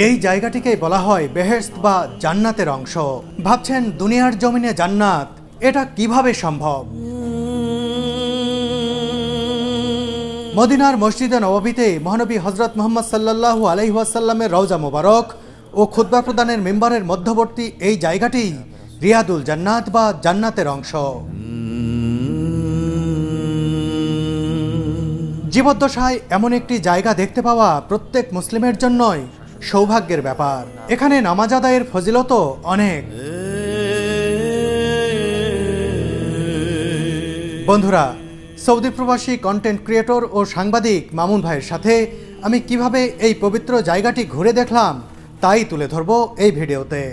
এই জায়গাটিকেই বলা হয় বেহেশত বা জান্নাতের অংশ। ভাবছেন দুনিয়ার জমিনে জান্নাত, এটা কিভাবে সম্ভব? মদিনার মসজিদে নববীতে মহানবী হযরত মুহাম্মদ সাল্লাল্লাহু আলাইহি ওয়াসাল্লামের রওজা মোবারক ও খুতবা প্রদানের মিম্বারের মধ্যবর্তী এই জায়গাটি রিয়াদুল জান্নাত বা জান্নাতের অংশ। জীবদ্দশায় এমন একটি জায়গা দেখতে পাওয়া প্রত্যেক মুসলিমের জন্যই সৌভাগ্যের ব্যাপার। এখানে নামাজ আদায়ের ফজিলতও অনেক। বন্ধুরা, সৌদি প্রবাসী কন্টেন্ট ক্রিয়েটর ও সাংবাদিক মামুন ভাইয়ের সাথে আমি কিভাবে এই পবিত্র জায়গাটি ঘুরে দেখলাম তাই তুলে ধরব এই ভিডিওতে।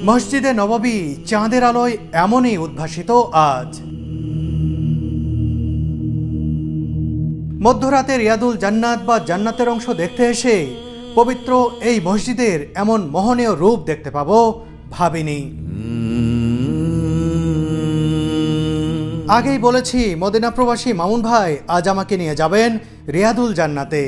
মসজিদে নববী চাঁদের আলোয় এমনই উদ্ভাসিত আজ। মধ্যরাতে রিয়াদুল জান্নাত বা জান্নাতের অংশ দেখতে এসে পবিত্র এই মসজিদের এমন মোহনীয় রূপ দেখতে পাবো ভাবিনি। আগেই বলেছি মদিনা প্রবাসী মামুন ভাই আজ আমাকে নিয়ে যাবেন রিয়াদুল জান্নাতে।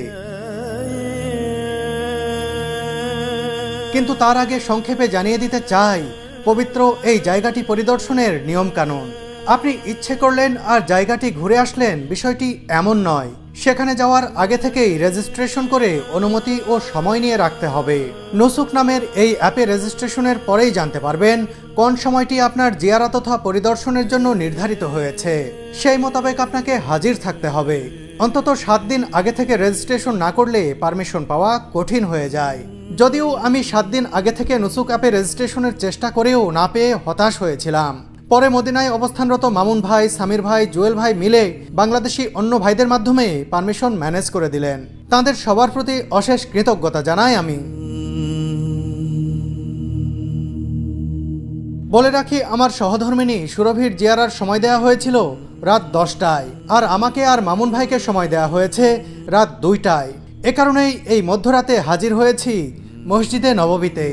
কিন্তু তার আগে সংক্ষেপে জানিয়ে দিতে চাই পবিত্র এই জায়গাটি পরিদর্শনের নিয়ম কানুন। আপনি ইচ্ছে করলেন আর জায়গাটি ঘুরে আসলেন, বিষয়টি এমন নয়। সেখানে যাওয়ার আগে থেকেই রেজিস্ট্রেশন করে অনুমতি ও সময় নিয়ে রাখতে হবে। নুসুক নামের এই অ্যাপে রেজিস্ট্রেশনের পরেই জানতে পারবেন কোন সময়টি আপনার জিয়ারত তথা পরিদর্শনের জন্য নির্ধারিত হয়েছে। সেই মোতাবেক আপনাকে হাজির থাকতে হবে। অন্তত 7 দিন আগে থেকে রেজিস্ট্রেশন না করলে পারমিশন পাওয়া কঠিন হয়ে যায়। যদিও আমি 7 দিন আগে থেকে নুসুক অ্যাপে রেজিস্ট্রেশনের চেষ্টা করেও না পেয়ে হতাশ হয়েছিলাম। পরে মদিনায় অবস্থানরত মামুন ভাই, সামির ভাই, জুয়েল ভাই মিলে বাংলাদেশি অন্য ভাইদের মাধ্যমে পারমিশন ম্যানেজ করে দিলেন। তাদের সবার প্রতি অশেষ কৃতজ্ঞতা জানাই আমি। বলে রাখি, আমার সহধর্মিনী সুরভির জিয়ারার সময় দেওয়া হয়েছিল রাত 10টায়, আর আমাকে আর মামুন ভাইকে সময় দেওয়া হয়েছে রাত 2টায়। এ কারণেই এই মধ্যরাতে হাজির হয়েছি মসজিদে নববীতে।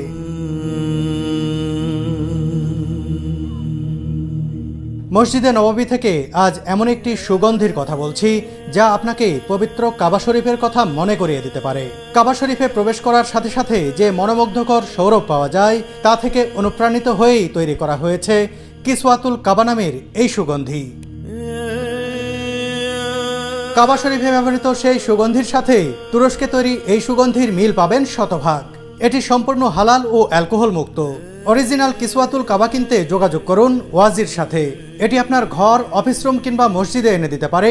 মসজিদে নববী থেকে আজ এমন একটি সুগন্ধির কথা বলছি যা আপনাকে পবিত্র কাবা শরীফের কথা মনে করিয়ে দিতে পারে। কাবা শরীফে প্রবেশ করার সাথে সাথে যে মনোমুগ্ধকর সৌরভ পাওয়া যায় তা থেকে অনুপ্রাণিত হয়েই তৈরি করা হয়েছে কিসওয়াতুল কাবা নামের এই সুগন্ধি। কাবা শরীফে ব্যবহৃত সেই সুগন্ধির সাথে তুরস্কে তৈরি এই সুগন্ধির মিল পাবেন শতভাগ। এটি সম্পূর্ণ হালাল ও অ্যালকোহল মুক্ত। অরিজিনাল কিসওয়াতুল কাবা কিনতে যোগাযোগ করুন ওয়াজির সাথে। এটি আপনার ঘর, অফিস রুম কিংবা মসজিদে এনে দিতে পারে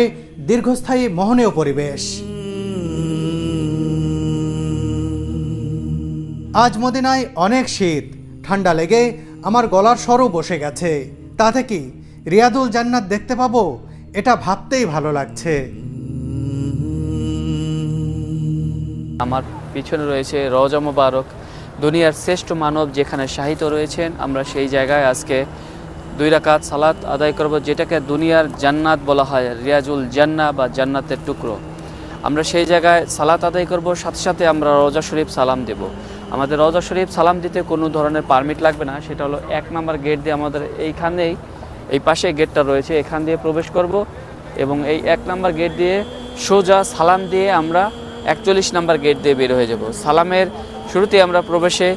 দীর্ঘস্থায়ী মোহনীয় পরিবেশ। আজ মদিনায় অনেক শীত, ঠান্ডা লেগে আমার গলার স্বরও বসে গেছে। তাতে কি রিয়াদুল জান্নাত দেখতে পাবো, এটা ভাবতেই ভালো লাগছে। আমার পিছনে রয়েছে রওজা মোবারক, দুনিয়ার শ্রেষ্ঠ মানব যেখানে শাহিত রয়েছেন। আমরা সেই জায়গায় আজকে 2 রাকাত সালাত আদায় করব, যেটাকে দুনিয়ার জান্নাত বলা হয়, রিয়াজুল জান্নাহ বা জান্নাতের টুকরো। আমরা সেই জায়গায় সালাত আদায় করব, সাথে সাথে আমরা রওজা শরীফ সালাম দেব। আমাদের রওজা শরীফ সালাম দিতে কোনো ধরনের পারমিট লাগবে না। সেটা হলো 1 নম্বর গেট দিয়ে, আমাদের এইখানেই এই পাশে গেটটা রয়েছে, এখান দিয়ে প্রবেশ করব এবং এই 1 নম্বর গেট দিয়ে সোজা সালাম দিয়ে আমরা 41 নম্বর গেট দিয়ে বের হয়ে যাব। সালামের শুরুতে আমরা প্রবেশে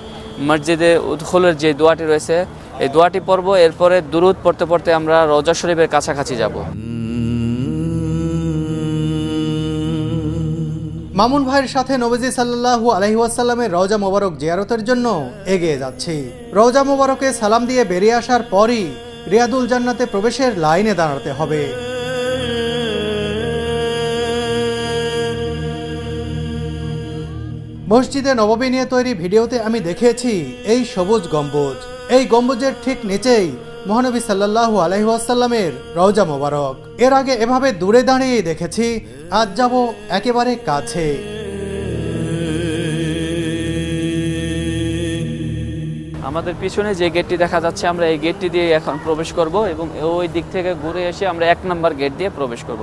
মসজিদে উদখুলের যে দোয়াটি রয়েছে এই দোয়াটি পড়ব। এরপরে দুরুদ পড়তে পড়তে আমরা রওজা শরীফের কাছাকাছি যাব। মামুন ভাইয়ের সাথে নবীজি সাল্লাল্লাহু আলাইহি ওয়াসাল্লামের রওজা মোবারক জিয়ারতের জন্য এগিয়ে যাচ্ছি। রওজা মোবারকে সালাম দিয়ে বেরিয়ে আসার পরই রিয়াদুল জান্নাতে প্রবেশের লাইনে দাঁড়াতে হবে। মসজিদে নববী নিয়ে তৈরি ভিডিওতে আমি দেখেছি এই সবুজ গম্বুজ। এই গম্বুজের ঠিক নিচেই মহানবী সাল্লাল্লাহু আলাইহি ওয়াসাল্লামের রওজা মোবারক। এর আগে এভাবে দূরে দাঁড়িয়ে দেখেছি, আজ যাব একেবারে কাছে। আমাদের পিছনে যে গেটটি দেখা যাচ্ছে আমরা এই গেটটি দিয়ে এখন প্রবেশ করব এবং ওই দিক থেকে ঘুরে এসে আমরা 1 নম্বর গেট দিয়ে প্রবেশ করব।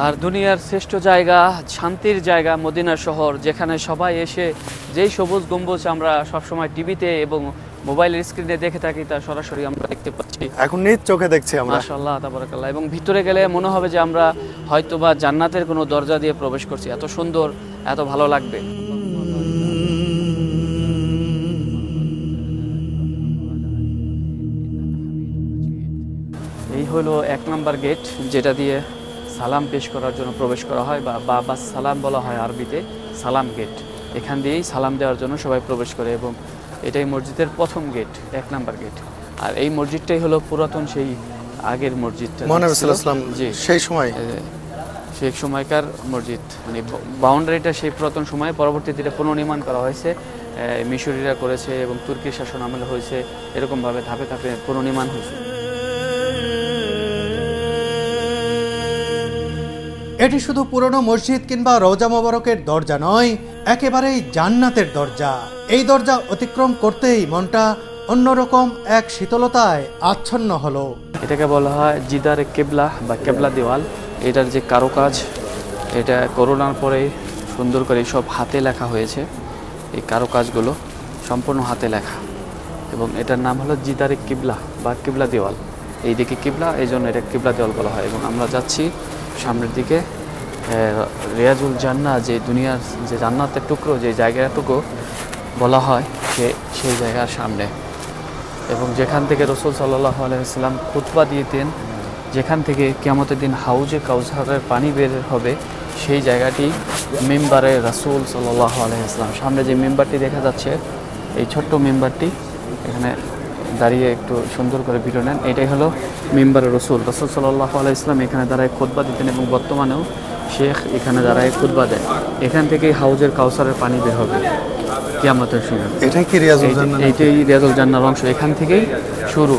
আর দুনিয়ার শ্রেষ্ঠ জায়গা, শান্তির জায়গা মদিনা শহর, যেখানে সবাই এসে যেই সবুজ গম্বুজ আমরা সবসময় টিভিতে এবং মোবাইলের স্ক্রিনে দেখে থাকি তা সরাসরি আমরা দেখতে পাচ্ছি। এখন নিজ চোখে দেখছি আমরা। মাশাআল্লাহ তাবারাকাল্লাহ। এবং ভিতরে গেলে মনে হবে যে আমরা হয়তোবা জান্নাতের কোনো দরজা দিয়ে প্রবেশ করছি। এত সুন্দর, এত ভালো লাগবে। এই হলো 1 নম্বর গেট, যেটা দিয়ে সালাম পেশ করার জন্য প্রবেশ করা হয়, বা বাবা সালাম বলা হয় আরবিতে, সালাম গেট। এখান দিয়েই সালাম দেওয়ার জন্য সবাই প্রবেশ করে এবং এটাই মসজিদের প্রথম গেট, 1 নম্বর গেট। আর এই মসজিদটাই হলো পুরাতন সেই আগের মসজিদটা, মহানবী সাল্লাল্লাহু আলাইহি ওয়াসাল্লাম জি সেই সময় সেই সময়কার মসজিদ, মানে বাউন্ডারিটা সেই পুরাতন সময়ে, পরবর্তীতে এটা পুনর্নির্মাণ করা হয়েছে, মিশরীরা করেছে এবং তুর্কি শাসন আমলে হয়েছে, এরকমভাবে ধাপে ধাপে পুনর্নির্মাণ হয়েছে। এটি শুধু পুরনো মসজিদ কিংবা রওজা মোবারকের দরজা নয়, একেবারেই জান্নাতের দরজা। এই দরজা অতিক্রম করতেই মনটা অন্যরকম এক শীতলতায় আচ্ছন্ন হলো। এটাকে বলা হয় জিদারে কেবলা বা কেবলা দেওয়াল। এটার যে কারুকাজ, এটা করোনার পরে সুন্দর করে সব হাতে লেখা হয়েছে। এই কারুকাজগুলো সম্পূর্ণ হাতে লেখা এবং এটার নাম হলো জিদারে কিবলা বা কিবলা দেওয়াল। এই দিকে কিবলা, এই জন্য এটা কিবলা দেওয়াল বলা হয়। এবং আমরা যাচ্ছি সামনের দিকে রিয়াজুল জান্নাহ, যে দুনিয়ার যে জান্নাতের টুকরো, যে জায়গাটুকু বলা হয় সেই জায়গার সামনে, এবং যেখান থেকে রাসূল সাল্লাল্লাহু আলাইহি ওয়াসাল্লাম খুতবা দিতেন, যেখান থেকে কিয়ামতের দিন হাউজে কাউসারের পানি বের হবে, সেই জায়গাটি মিম্বারে রাসূল সাল্লাল্লাহু আলাইহি ওয়াসাল্লাম। সামনে যে মিম্বারটি দেখা যাচ্ছে, এই ছোট্ট মিম্বারটি, এখানে দাঁড়িয়ে একটু সুন্দর করে ভিডিও নেন। এটাই হলো মিম্বারে রাসূল সাল্লাল্লাহু আলাইহি ওয়াসাল্লাম এখানে দাঁড়ায় খুতবা দিতেন এবং বর্তমানেও শেখ এখানে দাঁড়ায় খুতবা দেয়। এখান থেকেই হাউজের কাউসারের পানি বের হবে কিয়ামতের সময়। এটাই কি রিয়াজুল জান্নাহ? এইটাই রিয়াজুল জান্নাহর অংশ, এখান থেকেই শুরু।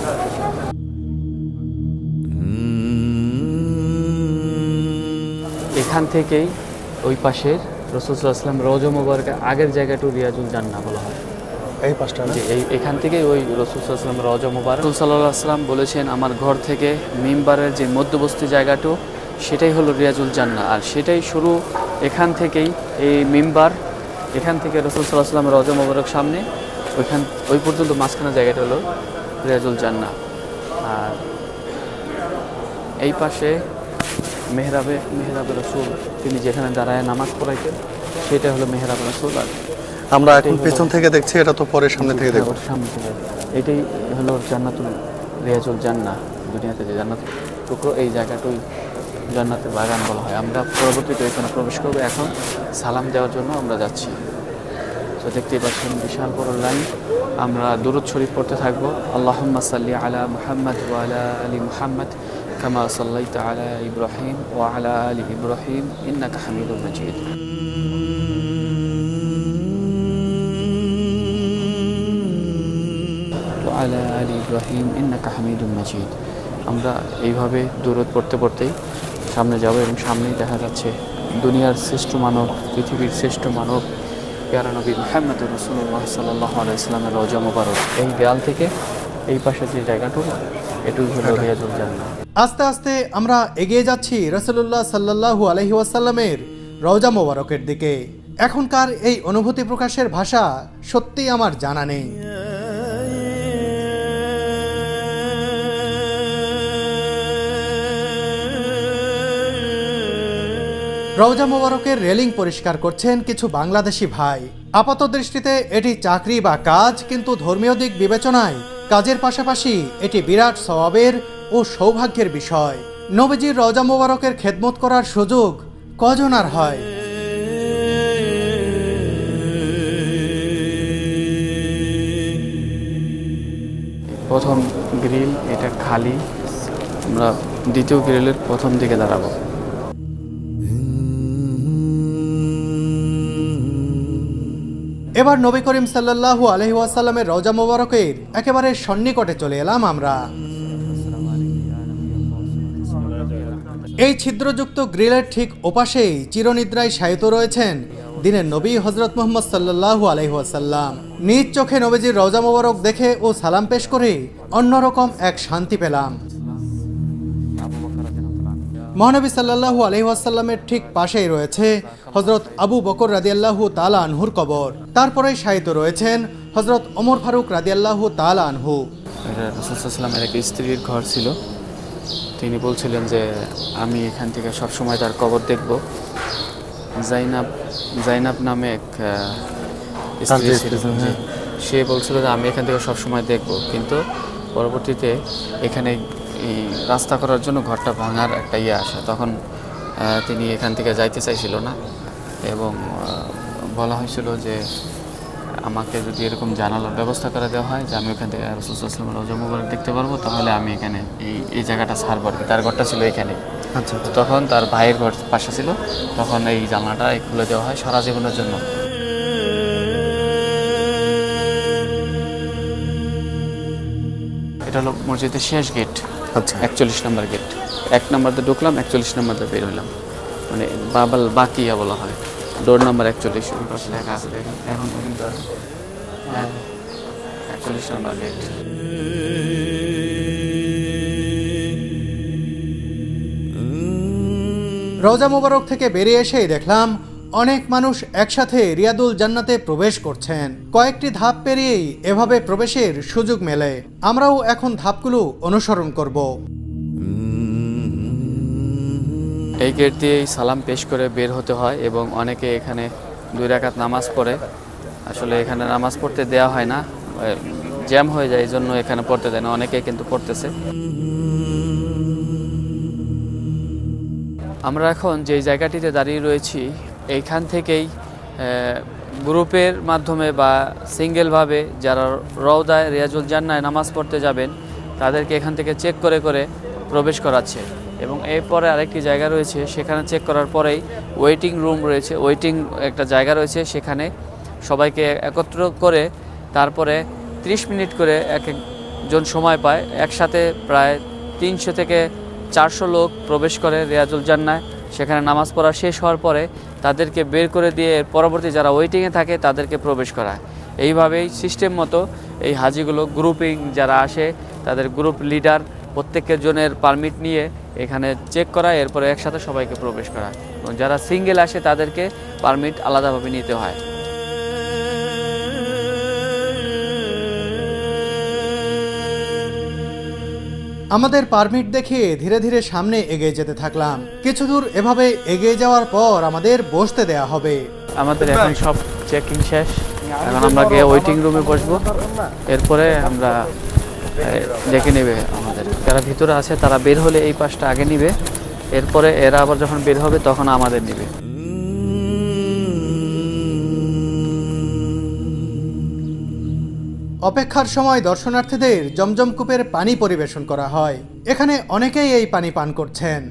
এখান থেকেই ওই পাশের রাসূল সাল্লাল্লাহু আলাইহি ওয়াসাল্লাম রওজা মুবারকের আগের জায়গাটা রিয়াজুল জান্নাহ বলা হয়। এই পাঁচটা না? যে এখান থেকেই ওই রাসূল সাল্লাল্লাহু আলাইহি ওয়াসাল্লাম রওজা মুবারক। রাসূল সাল্লাল্লাহু আলাইহি ওয়াসাল্লাম বলেছেন, আমার ঘর থেকে মিম্বারের যে মধ্যবর্তী জায়গাটা, সেটাই হলো রিয়াজুল জান্নাহ। আর সেটাই শুরু এখান থেকেই, এই মিম্বার, এখান থেকে রাসূল সাল্লাল্লাহু আলাইহি ওয়াসাল্লাম রওজা মুবারক সামনে, ওই পর্যন্ত মাঝখানে জায়গাটা হলো রিয়াজুল জান্নাহ। আর এই পাশে মেহরাবে রাসূল, তিনি যেখানে দাঁড়ায় নামাজ পড়াইতেন, সেটা হলো মেহরাবে রাসূল। আর আমরা এখন পেছন থেকে দেখছি, এটা তো পরে সামনে থেকে দেখব। সামনে থেকে এটাই হলো জান্নাতুল রিয়াজুল জান্নাহ, দুনিয়াতে যে জান্নাত টুকরো, এই জায়গাটাই জান্নাতের বাগান বলা হয়। আমরা পরবর্তীতে এখানে প্রবেশ করবো। এখন সালাম দেওয়ার জন্য আমরা যাচ্ছি। তো দেখতেই পাচ্ছেন বিশাল বড় লাইন। আমরা দুরূদ শরীফ পড়তে থাকবো। আল্লাহুম্মা সাল্লি আলা মুহাম্মাদ ওয়া আলা আলি মুহাম্মাদ কামা সাল্লাইতা আলা ইব্রাহিম ওয়া আলা আলি ইব্রাহিম ইন্নাকা হামিদুম মাজিদ। আলা আলি ইব্রাহিম ইন্নাকা হামিদুম মাজিদ। আমরা এইভাবে দুরূদ পড়তে পড়তেই সামনে যাব এবং সামনেই দেখা যাচ্ছে দুনিয়ার শ্রেষ্ঠ মানব, পৃথিবীর শ্রেষ্ঠ মানব, প্যারা নবী মুহাম্মদুর রাসূলুল্লাহ সাল্লাল্লাহু আলাইহি ওয়াসাল্লামের রওজা মুবারক। এই দেয়াল থেকে এই পাশে যে জায়গাটুকু, এটুকু হলো রিয়াজুল জান্নাহ। আস্তে আস্তে আমরা এগিয়ে যাচ্ছি রাসূলুল্লাহ সাল্লাল্লাহু আলাইহি ওয়াসাল্লামের রওজা মোবারকের দিকে। এখনকার এই অনুভূতি প্রকাশের ভাষা সত্যিই আমার জানা নেই। রওজা মোবারকের রেলিং পরিষ্কার করছেন কিছু বাংলাদেশি ভাই। আপাত দৃষ্টিতে এটি চাকরি বা কাজ, কিন্তু ধর্মীয় দিক বিবেচনায় কাজের পাশাপাশি এটি বিরাট সওয়াবের ও সৌভাগ্যের বিষয়। নবীজির রওজা মোবারকের খেদমত করার সুযোগ কজন আর হয়? প্রথম গ্রিল এটা খালি, আমরা দ্বিতীয় গ্রিলের প্রথম দিকে দাঁড়াবো। এবার নবী করিম সাল্লাল্লাহু আলাইহি ওয়াসাল্লামের রওজা মোবারকের একেবারে সন্নিকটে চলে এলাম আমরা। এই ছিদ্রযুক্ত গ্রিলের ঠিক ওপাশেই চিরনিদ্রায় শায়িত রয়েছেন দিনের নবী হযরত মুহাম্মদ সাল্লাল্লাহু আলাইহি ওয়াসাল্লাম। নিজ চোখে নবীজির রওজা মোবারক দেখে ও সালাম পেশ করে অন্যরকম এক শান্তি পেলাম। মহানবী সাল্লাল্লাহু আলাইহি ওয়াসাল্লামের ঠিক পাশেই রয়েছে হযরত আবু বকর রাদিয়াল্লাহু তাআলা আনহুর কবর। তারপরেই শায়িত রয়েছেন হযরত ওমর ফারুক রাদিয়াল্লাহু তাআলা আনহু। এটা রাসূল সাল্লাল্লাহু আলাইহি ওয়াসাল্লামের এক স্ত্রীর ঘর ছিল। তিনি বলছিলেন যে আমি এখান থেকে সবসময় তার কবর দেখব। জাইনাব নামে এক স্ত্রী ছিল, সে বলছিল যে আমি এখান থেকে সবসময় দেখব, কিন্তু পরবর্তীতে এখানে এই রাস্তা করার জন্য ঘরটা ভাঙার একটা আসে, তখন তিনি এখান থেকে যাইতে চাইছিল না এবং বলা হয়েছিল যে আমাকে যদি এরকম জানালার ব্যবস্থা করে দেওয়া হয় যে আমি ওখান থেকে রাসূল সাল্লাল্লাহু আলাইহি ওয়াসাল্লামের রওজা মুবারক দেখতে পারবো, তাহলে আমি এখানে এই জায়গাটা ছাড়ব আর কি। তার ঘরটা ছিল এখানে। আচ্ছা, তখন তার ভাইয়ের ঘর পাশে ছিল, তখন এই জানলাটা খুলে দেওয়া হয় সারা জীবনের জন্য। এটা হলো মসজিদের শেষ গেট। আচ্ছা, 41 নম্বর গেট। 1 নম্বর দিয়ে ঢুকলাম, 41 নম্বর দিয়ে বের হলাম, মানে বাবাল বাকিয়া বলা হয়। ডোর নাম্বার 41 ওই পাশে লেখা আছে, দেখেন এখন পর্যন্ত আছে। 41 নম্বর গেট। রওজা মুবারক থেকে বেরিয়ে এসেই দেখলাম অনেক মানুষ একসাথে রিয়াদুল জান্নাতে প্রবেশ করছেন। কয়েকটি ধাপ পেরিয়েই এভাবে প্রবেশের সুযোগ মেলে। আমরাও এখন ধাপগুলো অনুসরণ করব। এই গেট দিয়েই সালাম পেশ করে বের হতে হয় এবং অনেকে এখানে 2 রাকাত নামাজ পড়ে। আসলে এখানে নামাজ পড়তে দেওয়া হয় না, জ্যাম হয়ে যায়, এই জন্য এখানে পড়তে দেয় না। অনেকে কিন্তু পড়তেছে। আমরা এখন যে জায়গাটিতে দাঁড়িয়ে রয়েছি, এইখান থেকেই গ্রুপের মাধ্যমে বা সিঙ্গেলভাবে যারা রওদায় রিয়াজুল জান্নায় নামাজ পড়তে যাবেন তাদেরকে এখান থেকে চেক করে করে প্রবেশ করাচ্ছে। এবং এরপরে আরেকটি জায়গা রয়েছে, সেখানে চেক করার পরেই ওয়েটিং রুম রয়েছে, ওয়েটিং একটা জায়গা রয়েছে, সেখানে সবাইকে একত্র করে তারপরে 30 মিনিট করে এক একজন সময় পায়। একসাথে প্রায় 300 থেকে 400 লোক প্রবেশ করে রিয়াজুল জান্নায়। সেখানে নামাজ পড়া শেষ হওয়ার পরে তাদেরকে বের করে দিয়ে পরবর্তী যারা ওয়েটিংয়ে থাকে তাদেরকে প্রবেশ করায়। এইভাবেই সিস্টেম মতো এই হাজিগুলো গ্রুপিং যারা আসে তাদের গ্রুপ লিডার প্রত্যেকের জনের পারমিট নিয়ে এখানে চেক করায়, এরপরে একসাথে সবাইকে প্রবেশ করায়। এবং যারা সিঙ্গেল আসে তাদেরকে পারমিট আলাদাভাবে নিতে হয়। আমাদের পারমিট দেখে ধীরে ধীরে সামনে এগিয়ে যেতে থাকলাম। কিছু দূর এভাবে এগিয়ে যাওয়ার পর আমাদের বসতে দেয়া হবে। আমাদের এখন সব চেকিং শেষ, এখন আমরা গিয়ে ওয়েটিং রুমে বসবো। এরপরে আমরা দেখে নেবে আমাদের যারা ভিতরে আছে, তারা বের হলে এই পাশটা আগে নিবে, এরপরে এরা আবার যখন বের হবে তখন আমাদের নিবে। অপেক্ষার সময় দর্শনার্থীদের জমজম কূপের পানি পরিবেশন করা হয়। এখানে অনেকেই এই পানি পান করছেন।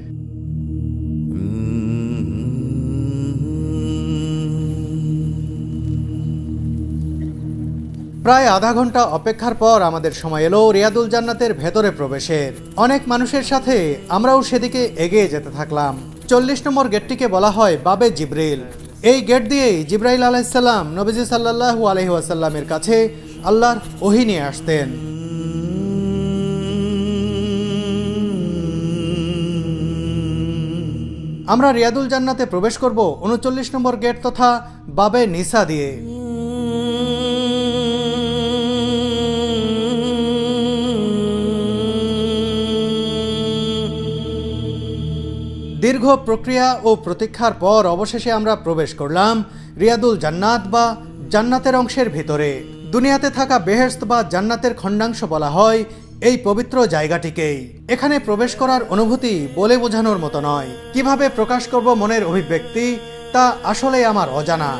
প্রায় আধা ঘন্টা অপেক্ষার পর আমাদের সময় এলো রিয়াদুল জান্নাতের ভেতরে প্রবেশের। অনেক মানুষের সাথে আমরাও সেদিকে এগিয়ে যেতে থাকলাম। 40 নম্বর গেটটিকে বলা হয় বাবে জিব্রিল। এই গেট দিয়েই জিব্রাইল আলাইহিসসালাম নবীজি সাল্লাল্লাহু আলাইহি ওয়াসাল্লামের কাছে আল্লাহর ওহী নিয়ে আসতেন। আমরা রিয়াদুল জান্নাতে প্রবেশ করব 39 নম্বর গেট তথা বাবে নিসা দিয়ে। দীর্ঘ প্রক্রিয়া ও প্রতীক্ষার পর অবশেষে আমরা প্রবেশ করলাম রিয়াদুল জান্নাত বা জান্নাতের অংশের ভিতরে। দুনিয়াতে থাকা বেহেশত বা জান্নাতের খণ্ডাংশ বলা হয় এই পবিত্র জায়গাটিকেই। এখানে প্রবেশ করার অনুভূতি বলে বোঝানোর মতো নয়। কিভাবে প্রকাশ করব মনের অভিব্যক্তি তা আসলে আমার অজানা।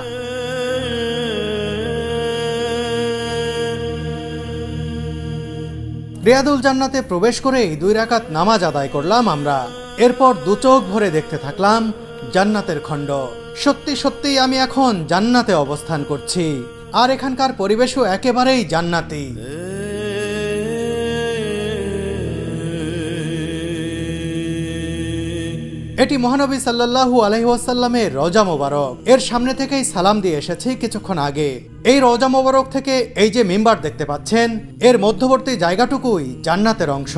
রিয়াদুল জান্নাতে প্রবেশ করেই 2 রাকাত নামাজ আদায় করলাম আমরা। এরপর 2 চোখ ভরে দেখতে থাকলাম জান্নাতের খণ্ড। সত্যি সত্যি আমি এখন জান্নাতে অবস্থান করছি, আর এখানকার পরিবেশও একেবারেই জান্নাতি। এটি মহানবী সাল্লাল্লাহু আলাইহি ওয়াসাল্লামের রওজা মোবারক। এর সামনে থেকেই সালাম দিয়ে এসেছি কিছুক্ষণ আগে। এই রওজা মোবারক থেকে এই যে মিম্বার দেখতে পাচ্ছেন, এর মধ্যবর্তী জায়গাটুকুই জান্নাতের অংশ।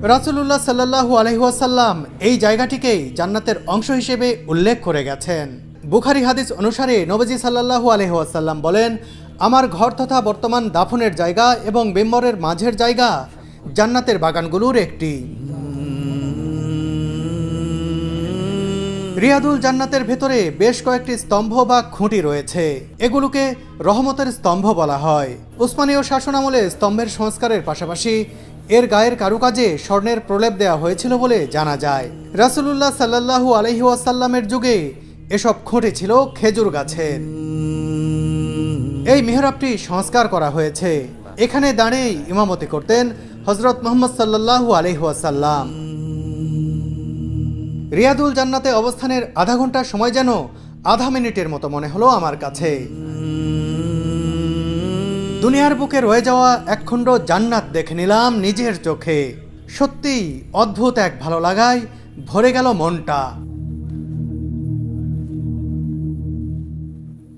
রাসূলুল্লাহ সাল্লাল্লাহু আলাইহি ওয়াসাল্লাম এই জায়গাটিকেই জান্নাতের অংশ হিসেবে উল্লেখ করে গেছেন। বুখারী হাদিস অনুসারে নবীজি সাল্লাল্লাহু আলাইহি ওয়াসাল্লাম বলেন, আমার ঘর তথা বর্তমান দাফনের জায়গা এবং মেম্বরের মাঝের জায়গা জান্নাতের বাগানগুলোর একটি। রিয়াদুল জান্নাতের ভেতরে বেশ কয়েকটি স্তম্ভ বা খুঁটি রয়েছে। এগুলোকে রহমতের স্তম্ভ বলা হয়। উসমানীয় শাসনামলে স্তম্ভের সংস্কারের পাশাপাশি এর গায়ের কারুকাজে স্বর্ণের প্রলেপ দেওয়া হয়েছিল বলে জানা যায়। রাসূলুল্লাহ সাল্লাল্লাহু আলাইহি ওয়াসাল্লামের যুগে এসব খুঁটি ছিল খেজুর গাছের। এই মিহরাবটি সংস্কার করা হয়েছে। এখানে দাঁড়িয়ে ইমামতি করতেন হযরত মুহাম্মদ সাল্লাল্লাহু আলাইহি ওয়াসাল্লাম। রিয়াদুল জান্নাতে অবস্থানের আধা ঘন্টার সময় যেন আধা মিনিটের মতো মনে হলো আমার কাছে। দুনিয়ার বুকে রয়ে যাওয়া একখণ্ড জান্নাত দেখে নিলাম নিজের চোখে। সত্যি অদ্ভুত এক ভালো লাগায় ভরে গেল মনটা।